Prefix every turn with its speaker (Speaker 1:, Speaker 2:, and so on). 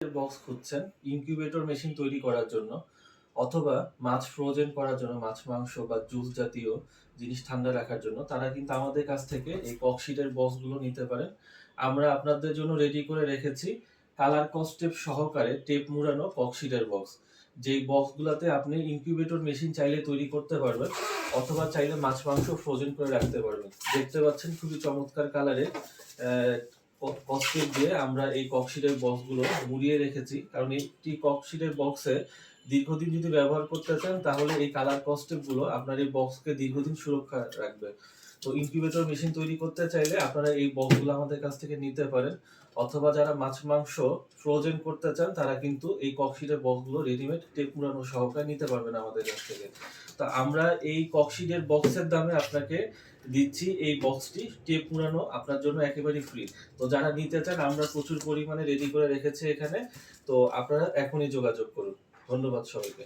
Speaker 1: Box খুঁজছেন incubator machine তৈরি করার জন্য অথবা মাছ ফ্রোজেন করার জন্য, মাছ মাংস বা জুস জাতীয় জিনিস ঠান্ডা রাখার জন্য, তারা কিন্তু আমাদের কাছ থেকে এই ককশিটের বক্সগুলো নিতে পারেন। আমরা আপনাদের জন্য রেডি করে রেখেছি কালার কস্টেপ সহকারে টেপ মুড়ানো ককশিটের বক্স। যেই বক্সগুলোতে আপনি ইনকিউবেটর মেশিন চাইলে তৈরি করতে পারবেন অথবা চাইলে মাছ মাংস ফ্রোজেন করে রাখতে পারবেন। দেখতে পাচ্ছেন খুবই চমৎকার কালারে ককশিট দিয়ে আমরা এই ককশিটের বক্সগুলো মুড়িয়ে রেখেছি, কারণ একটি ককশিটের বক্সে দীর্ঘদিন যদি ব্যবহার করতে চান তাহলে এই কালার কস্টেপ গুলো আপনার এই বক্সকে দীর্ঘদিন সুরক্ষা রাখবে। তো ইনকিউবেটর মেশিন তৈরি করতে চাইলে আপনারা এই বক্সগুলো আমাদের কাছ থেকে নিতে পারেন, অথবা যারা মাছ মাংস ফ্রোজেন করতে চান তারা কিন্তু এই ককশিটের বক্সগুলো রেডিমেড টেপ মুড়ানো সহকারে নিতে পারবেন আমাদের কাছ থেকে। তো আমরা এই ককশিটের বক্সের দামে আপনাকে দিচ্ছি এই বক্সটি টেপ মুড়ানো আপনার জন্য একেবারে ফ্রি। তো যারা নিতে চান আমরা প্রচুর পরিমাণে রেডি করে রেখেছি এখানে। তো আপনারা এখনই যোগাযোগ করুন। ধন্যবাদ সবাইকে।